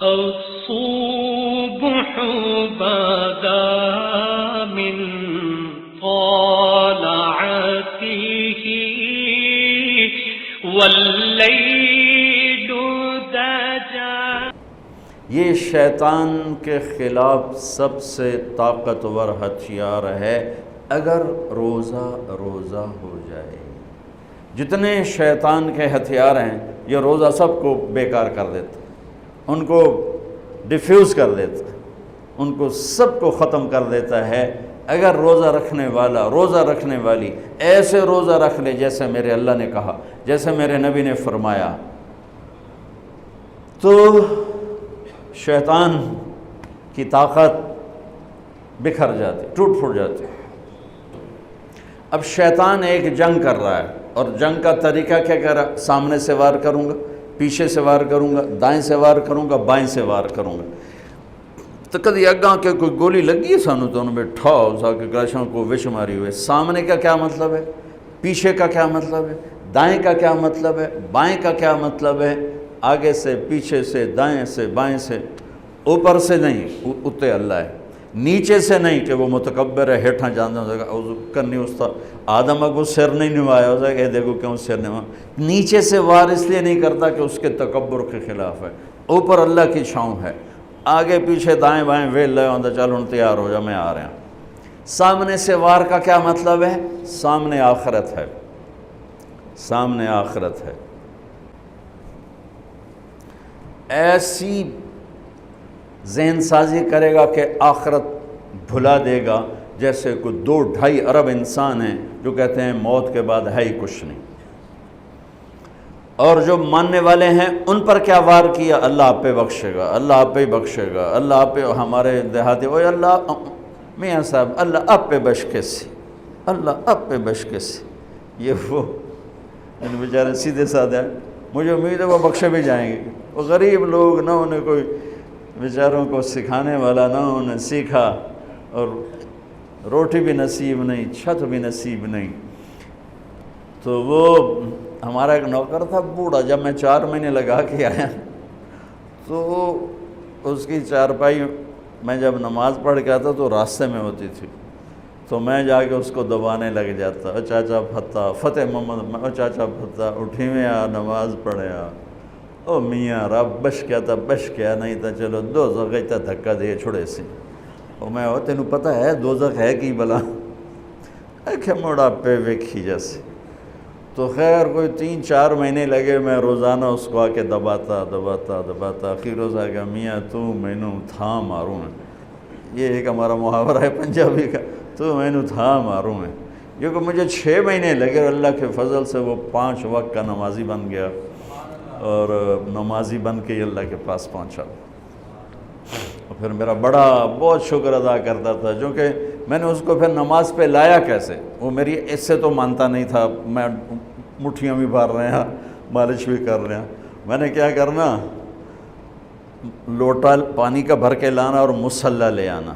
الصبح بدا من طلعته واللیل دجا۔ یہ شیطان کے خلاف سب سے طاقتور ہتھیار ہے اگر روزہ ہو جائے۔ جتنے شیطان کے ہتھیار ہیں یہ روزہ سب کو بیکار کر دیتا، ان کو ڈیفیوز کر دیتا، ان کو سب کو ختم کر دیتا ہے۔ اگر روزہ رکھنے والی ایسے روزہ رکھ لے جیسے میرے اللہ نے کہا، جیسے میرے نبی نے فرمایا، تو شیطان کی طاقت بکھر جاتی، ٹوٹ پھوٹ جاتی۔ اب شیطان ایک جنگ کر رہا ہے، اور جنگ کا طریقہ کیا کر رہا ہے؟ سامنے سے وار کروں گا، پیچھے سے وار کروں گا، دائیں سے وار کروں گا، بائیں سے وار کروں گا۔ تو کدی اگاں کے کوئی گولی لگی ہے سانو تو انہوں نے ٹھاؤ سا کے گاشوں کو وش ماری ہوئے۔ سامنے کا کیا مطلب ہے؟ پیچھے کا کیا مطلب ہے؟ دائیں کا کیا مطلب ہے؟ بائیں کا کیا مطلب ہے؟ آگے سے، پیچھے سے، دائیں سے، بائیں سے، اوپر سے نہیں، اتے اللہ ہے، نیچے سے نہیں کہ وہ متکبر ہے، ہیٹھاں جانا ہو جائے گا کرنی استاد آدم اگو سر نہیں نوایا ہو جائے گا، دیکھو کیوں سر نوایا۔ نیچے سے وار اس لیے نہیں کرتا کہ اس کے تکبر کے خلاف ہے، اوپر اللہ کی چھاؤں ہے، آگے پیچھے دائیں بائیں ویل لے ہوندہ چل ان تیار ہو جا میں آ رہا ہوں۔ سامنے سے وار کا کیا مطلب ہے؟ سامنے آخرت ہے، سامنے آخرت ہے۔ ایسی ذہن سازی کرے گا کہ آخرت بھلا دے گا، جیسے کوئی 2-2.5 ارب انسان ہیں جو کہتے ہیں موت کے بعد ہے ہی کچھ نہیں۔ اور جو ماننے والے ہیں ان پر کیا وار کیا؟ اللہ آپ پہ بخشے گا، اللہ آپ پہ بخشے گا، اللہ آپ پہ، ہمارے دیہاتی وہ اللہ میاں صاحب اللہ آپ پہ بشکے سے، اللہ آپ پہ بشکے سے۔ یہ وہ ان بیچارے سیدھے سادھے ہیں، مجھے امید ہے وہ بخشے بھی جائیں گے۔ وہ غریب لوگ، نہ انہیں کوئی بیچاروں کو سکھانے والا، نہ انہیں سیکھا، اور روٹی بھی نصیب نہیں، چھت بھی نصیب نہیں۔ تو وہ ہمارا ایک نوکر تھا بوڑھا، جب میں 4 مہینے لگا کے آیا تو اس کی چارپائی میں جب نماز پڑھ کے آتا تو راستے میں ہوتی تھی، تو میں جا کے اس کو دبانے لگ جاتا، او چاچا پھتا، فتح محمد، او چاچا پھتا اٹھی میں آ نماز پڑھے آ، او میاں رب بش کیا تھا، بش کیا نہیں تھا، چلو دوزخ تا دھکا دے چھوڑے سی۔ او میں او تینوں پتہ ہے دوزخ ہے کی بلا؟ کہ موڑا پہ ویکھی جیسے۔ تو خیر کوئی 3-4 مہینے لگے، میں روزانہ اس کو آ کے دباتا، آخر روز آ گیا، میاں تو مینوں تھا ماروں ہے۔ یہ ایک ہمارا محاورہ ہے پنجابی کا، تو مینوں تھا ماروں ہے، کیونکہ مجھے 6 مہینے لگے، اور اللہ کے فضل سے وہ 5 وقت کا نمازی بن گیا، اور نمازی بن کے اللہ کے پاس پہنچا۔ اور پھر میرا بہت شکر ادا کرتا تھا، کیونکہ میں نے اس کو پھر نماز پہ لایا کیسے؟ وہ میری اس سے تو مانتا نہیں تھا، میں مٹھیاں بھی بھر رہے ہیں، مالش بھی کر رہے ہیں۔ میں نے کیا کرنا، لوٹا پانی کا بھر کے لانا اور مصلی لے آنا،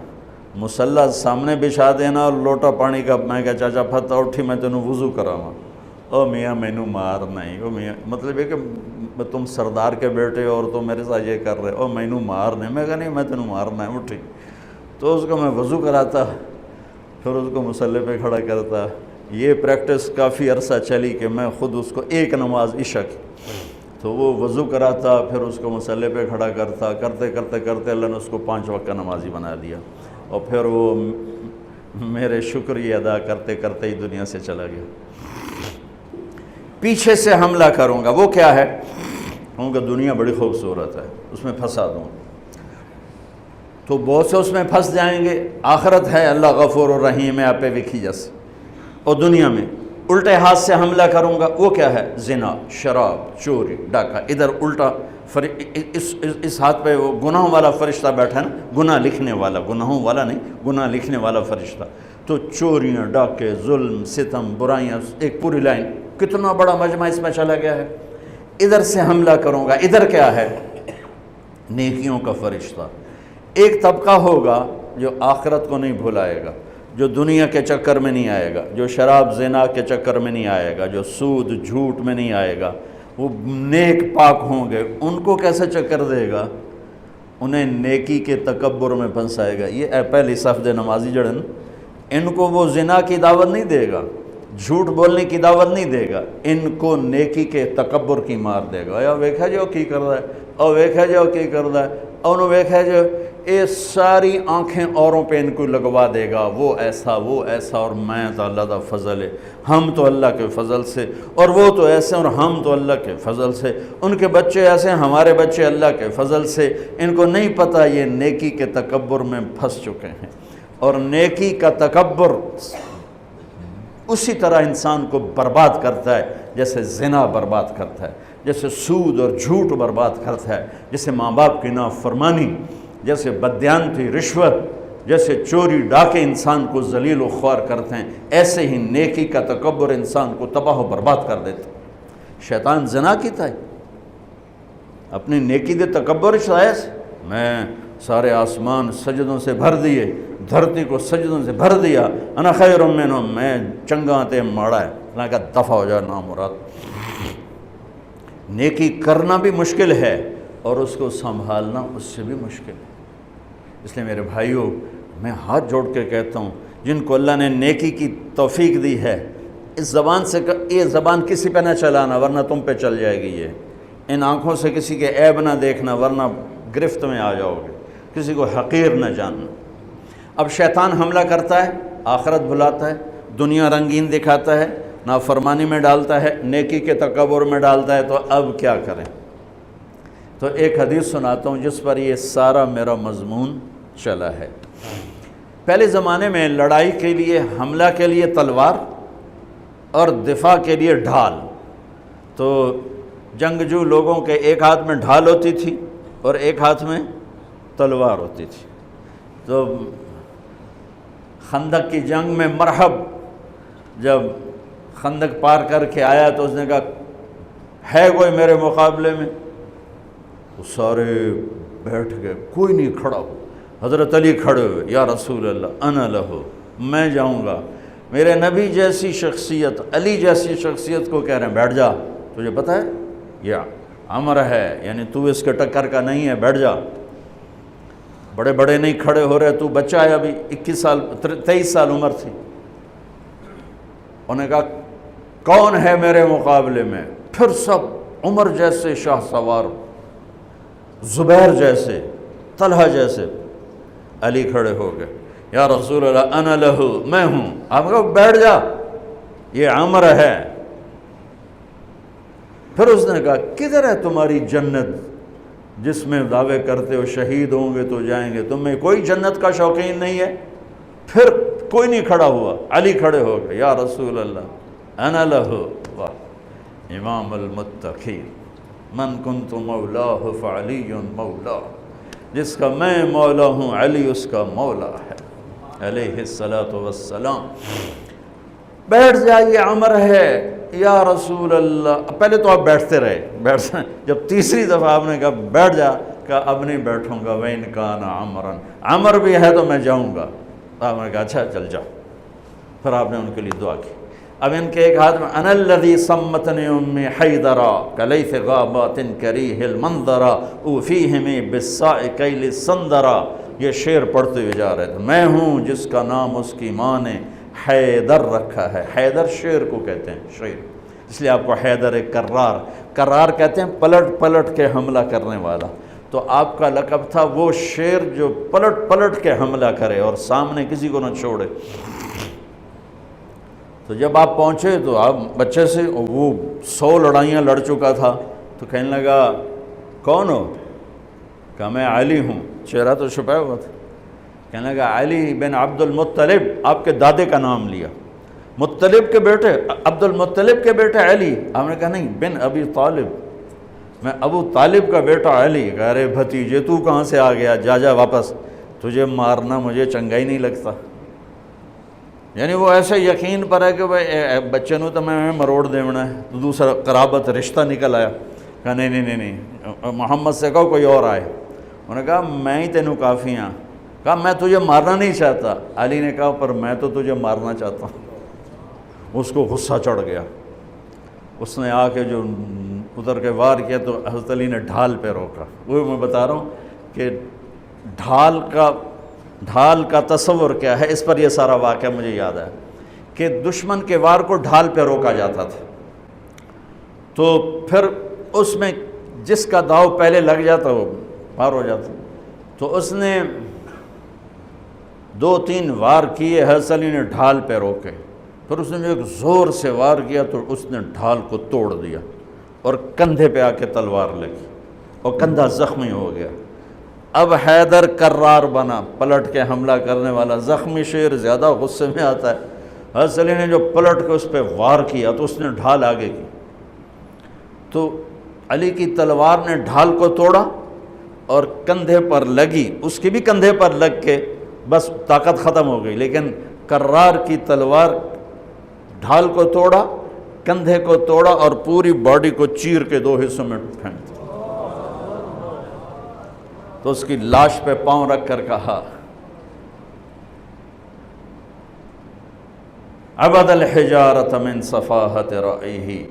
مصلی سامنے بچھا دینا، اور لوٹا پانی کا، میں کہا چاچا پھتا اٹھی میں تینوں وضو کراواں۔ او میاں مینوں مار نہیں، او میاں مطلب یہ کہ تم سردار کے بیٹے اور تم میرے ساتھ یہ کر رہے، او مینوں مار نہیں۔ میں کہا نہیں میں تینوں مارنا ہے، اٹھی۔ تو اس کو میں وضو کراتا، پھر اس کو مصلی پہ کھڑا کرتا۔ یہ پریکٹس کافی عرصہ چلی کہ میں خود اس کو ایک نماز عشاء کی، تو وہ وضو کراتا، پھر اس کو مصلی پہ کھڑا کرتا، کرتے اللہ نے اس کو 5 وقت کا نمازی بنا دیا، اور پھر وہ میرے شکریہ ادا کرتے ہی دنیا سے چلا گیا۔ پیچھے سے حملہ کروں گا، وہ کیا ہے؟ کہوں گا دنیا بڑی خوبصورت ہے، اس میں پھنسا دوں، تو بہت سے اس میں پھنس جائیں گے۔ آخرت ہے، اللہ غفور الرحیم ہے، آپ پہ وکھی جیسے۔ اور دنیا میں الٹے ہاتھ سے حملہ کروں گا، وہ کیا ہے؟ زنا، شراب، چوری، ڈاکہ۔ ادھر الٹا اس ہاتھ پہ وہ گناہوں والا فرشتہ بیٹھا ہے نا، گناہ لکھنے والا، گناہوں والا نہیں، گناہ لکھنے والا فرشتہ۔ تو چوریاں، ڈاکے، ظلم، ستم، برائیاں، ایک پوری لائن، کتنا بڑا مجمع اس میں چلا گیا ہے۔ ادھر سے حملہ کروں گا، ادھر کیا ہے؟ نیکیوں کا فرشتہ۔ ایک طبقہ ہوگا جو آخرت کو نہیں بھلائے گا، جو دنیا کے چکر میں نہیں آئے گا، جو شراب زنا کے چکر میں نہیں آئے گا، جو سود جھوٹ میں نہیں آئے گا، وہ نیک پاک ہوں گے۔ ان کو کیسے چکر دے گا؟ انہیں نیکی کے تکبر میں پھنسائے گا۔ یہ پہلی صف دے نمازی جڑن، ان کو وہ زنا کی دعوت نہیں دے گا، جھوٹ بولنے کی دعوت نہیں دے گا، ان کو نیکی کے تکبر کی مار دے گا۔ یا ویکھا جو کی کر رہا ہے، اور ویکھا جو کی کر رہا ہے، اور انہوں ویکھا جو یہ ساری آنکھیں اوروں پہ ان کو لگوا دے گا، وہ ایسا وہ ایسا، اور میں تو اللہ کا فضل ہے، ہم تو اللہ کے فضل سے، اور وہ تو ایسے اور ہم تو اللہ کے فضل سے، ان کے بچے ایسے ہمارے بچے اللہ کے فضل سے۔ ان کو نہیں پتہ یہ نیکی کے تکبر میں پھنس چکے ہیں، اور نیکی کا تکبر اسی طرح انسان کو برباد کرتا ہے جیسے زنا برباد کرتا ہے، جیسے سود اور جھوٹ برباد کرتا ہے، جیسے ماں باپ کی نافرمانی، جیسے بددیانتی رشوت، جیسے چوری ڈاکے انسان کو ذلیل و خوار کرتے ہیں، ایسے ہی نیکی کا تکبر انسان کو تباہ و برباد کر دیتا ہے۔ شیطان زنا کیتا ہے اپنی نیکی دے تکبر شاید میں سارے آسمان سجدوں سے بھر دیے، دھرتی کو سجدوں سے بھر دیا، انا خیر منہ، میں چنگا تے ماڑا ہے، اللہ کا دفع ہو جا نامراد۔ نیکی کرنا بھی مشکل ہے اور اس کو سنبھالنا اس سے بھی مشکل ہے۔ اس لیے میرے بھائیوں، میں ہاتھ جوڑ کے کہتا ہوں جن کو اللہ نے نیکی کی توفیق دی ہے، اس زبان سے یہ زبان کسی پہ نہ چلانا ورنہ تم پہ چل جائے گی، یہ ان آنکھوں سے کسی کے عیب نہ دیکھنا ورنہ گرفت میں آ جاؤ گے، کسی کو حقیر نہ جاننا۔ اب شیطان حملہ کرتا ہے، آخرت بھلاتا ہے، دنیا رنگین دکھاتا ہے، نافرمانی میں ڈالتا ہے، نیکی کے تکبر میں ڈالتا ہے، تو اب کیا کریں؟ تو ایک حدیث سناتا ہوں جس پر یہ سارا میرا مضمون چلا ہے۔ پہلے زمانے میں لڑائی کے لیے، حملہ کے لیے تلوار اور دفاع کے لیے ڈھال، تو جنگجو لوگوں کے ایک ہاتھ میں ڈھال ہوتی تھی اور ایک ہاتھ میں تلوار ہوتی تھی۔ تو خندق کی جنگ میں مرحب جب خندق پار کر کے آیا تو اس نے کہا ہے کوئی میرے مقابلے میں؟ تو سارے بیٹھ گئے، کوئی نہیں کھڑا ہو۔ حضرت علی کھڑے ہوئے، یا رسول اللہ انا لہو، میں جاؤں گا۔ میرے نبی جیسی شخصیت، علی جیسی شخصیت کو کہہ رہے ہیں بیٹھ جا، تجھے پتہ ہے یہ امر ہے، یعنی تو اس کے ٹکر کا نہیں ہے، بیٹھ جا۔ بڑے بڑے نہیں کھڑے ہو رہے، تو بچہ ہے، ابھی 23 سال عمر تھی۔ انہوں نے کہا کون ہے میرے مقابلے میں؟ پھر سب عمر جیسے شاہ سوار، زبیر جیسے، طلحہ جیسے۔ علی کھڑے ہو گئے، یا رسول اللہ انا لہو، میں ہوں۔ آپ کہا بیٹھ جا، یہ عمر ہے۔ پھر اس نے کہا کدھر ہے تمہاری جنت جس میں دعوے کرتے ہو شہید ہوں گے تو جائیں گے، تم میں کوئی جنت کا شوقین نہیں ہے؟ پھر کوئی نہیں کھڑا ہوا، علی کھڑے ہو گئے، یا رسول اللہ انا لہو، واہ امام المتقین، من کنت مولاہ فعلی مولا، جس کا میں مولا ہوں علی اس کا مولا ہے علیہ الصلاۃ والسلام۔ بیٹھ جائیے، عمر ہے یا رسول اللہ۔ پہلے تو آپ بیٹھتے رہے، جب تیسری دفعہ آپ نے کہا بیٹھ جا، کہا اب نہیں بیٹھوں گا، وَإِنْ كَانَ عَمْرًا، عمر بھی ہے تو میں جاؤں گا۔ آپ نے کہا اچھا چل جاؤ۔ پھر آپ نے ان کے لیے دعا کی۔ اب ان کے ایک ہاتھ میں انا الذی سمتنی امی حیدرا کلیث غابات کریہ المنظرا اوفیہمی بالساء کیل السندرا، یہ شعر پڑھتے ہوئے جا رہے تھے۔ میں ہوں جس کا نام اس کی ماں نے حیدر رکھا ہے۔ حیدر شعر کو کہتے ہیں، شعر، اس لیے آپ کو حیدر کرار، کرار کہتے ہیں پلٹ پلٹ کے حملہ کرنے والا۔ تو آپ کا لقب تھا وہ شعر جو پلٹ پلٹ کے حملہ کرے اور سامنے کسی کو نہ چھوڑے۔ تو جب آپ پہنچے تو آپ بچے سے، وہ 100 لڑائیاں لڑ چکا تھا، تو کہنے لگا کون ہو؟ کہا میں علی ہوں، چہرہ تو چھپایا ہوا تھا۔ کہنے لگا علی بن عبد المطلب، آپ کے دادے کا نام لیا، مطلب کے بیٹے، عبد المطلب کے بیٹے علی۔ آپ نے کہا نہیں، بن ابی طالب، میں ابو طالب کا بیٹا علی۔ کہا ارے بھتیجے تو کہاں سے آ گیا، جا جا واپس، تجھے مارنا مجھے چنگا ہی نہیں لگتا۔ یعنی وہ ایسے یقین پر ہے کہ بھائی بچے نو تو میں مروڑ دیونا ہے، تو دوسرا قرابت رشتہ نکل آیا۔ کہا نہیں نہیں نہیں نہیں، محمد سے کہو کوئی اور آئے۔ انہوں نے کہا میں ہی تینوں کافی ہاں۔ کہا میں تجھے مارنا نہیں چاہتا۔ علی نے کہا پر میں تو تجھے مارنا چاہتا ہوں۔ اس کو غصہ چڑھ گیا، اس نے آ کے جو ادھر کے وار کیا تو حضرت علی نے ڈھال پہ روکا۔ وہ میں بتا رہا ہوں کہ ڈھال کا تصور کیا ہے، اس پر یہ سارا واقعہ مجھے یاد ہے کہ دشمن کے وار کو ڈھال پہ روکا جاتا تھا، تو پھر اس میں جس کا داؤ پہلے لگ جاتا وہ پار ہو جاتا، تو اس نے 2-3 وار کیے، حضرت علی نے ڈھال پہ روکے، پھر اس نے جو ایک زور سے وار کیا تو اس نے ڈھال کو توڑ دیا اور کندھے پہ آ کے تلوار لگی اور کندھا زخمی ہو گیا۔ اب حیدر کرار بنا، پلٹ کے حملہ کرنے والا، زخمی شیر زیادہ غصے میں آتا ہے۔ حضرت علی نے جو پلٹ کے اس پہ وار کیا تو اس نے ڈھال آگے کی، تو علی کی تلوار نے ڈھال کو توڑا اور کندھے پر لگی، اس کی بھی کندھے پر لگ کے بس طاقت ختم ہو گئی، لیکن کرار کی تلوار ڈھال کو توڑا، کندھے کو توڑا اور پوری باڈی کو چیر کے 2 حصوں میں پھینک دیا۔ تو اس کی لاش پہ پاؤں رکھ کر کہا عبد الحجارۃ من صفاحت رأیہ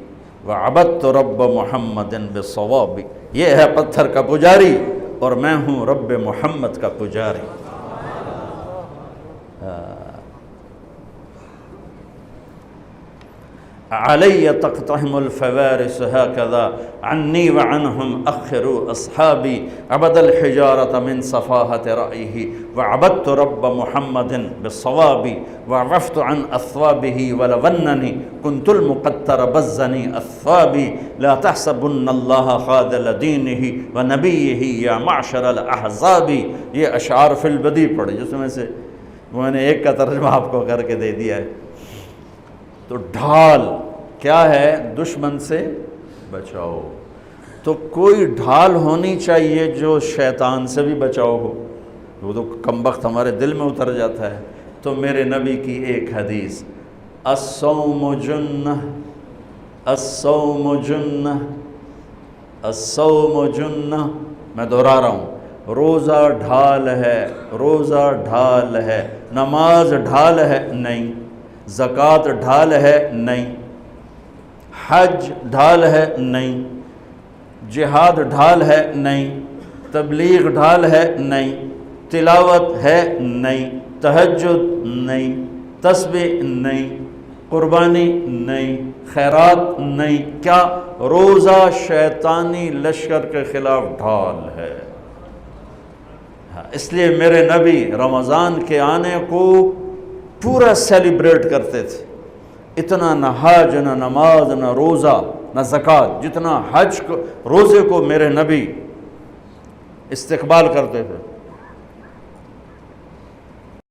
وعبدت رب محمد بالصواب، یہ ہے پتھر کا پجاری اور میں ہوں رب محمد کا پجاری۔ علی تقتحم الفوارس هكذا عني وعنهم أخروا أصحابي عبد الحجارة من صفاحة رأيه وعبدت رب محمد بالصواب وعفت عن أثوابه ولونني كنت المقتر بزني أثوابي لا تحسبن الله خاذل دينه ونبيه يا معشر الأحزاب۔ یہ اشعار فی البدیع پڑھے جس میں سے میں نے ایک کا ترجمہ آپ کو کر کے دے دیا ہے۔ تو ڈھال کیا ہے؟ دشمن سے بچاؤ، تو کوئی ڈھال ہونی چاہیے جو شیطان سے بھی بچاؤ ہو، وہ تو کم بخت ہمارے دل میں اتر جاتا ہے۔ تو میرے نبی کی ایک حدیث، الصوم جنہ الصوم جنہ الصوم جنہ، میں دہرا رہا ہوں، روزہ ڈھال ہے، روزہ ڈھال ہے، نماز ڈھال ہے نہیں، زکوٰۃ ڈھال ہے نہیں، حج ڈھال ہے نہیں، جہاد ڈھال ہے نہیں، تبلیغ ڈھال ہے نہیں، تلاوت ہے نہیں، تہجد نہیں، تسبیح نہیں، قربانی نہیں، خیرات نہیں، کیا؟ روزہ شیطانی لشکر کے خلاف ڈھال ہے۔ اس لیے میرے نبی رمضان کے آنے کو پورا سیلیبریٹ کرتے تھے، اتنا نہ حج نہ نماز نہ روزہ نہ زکوٰۃ جتنا حج کو روزے کو میرے نبی استقبال کرتے تھے۔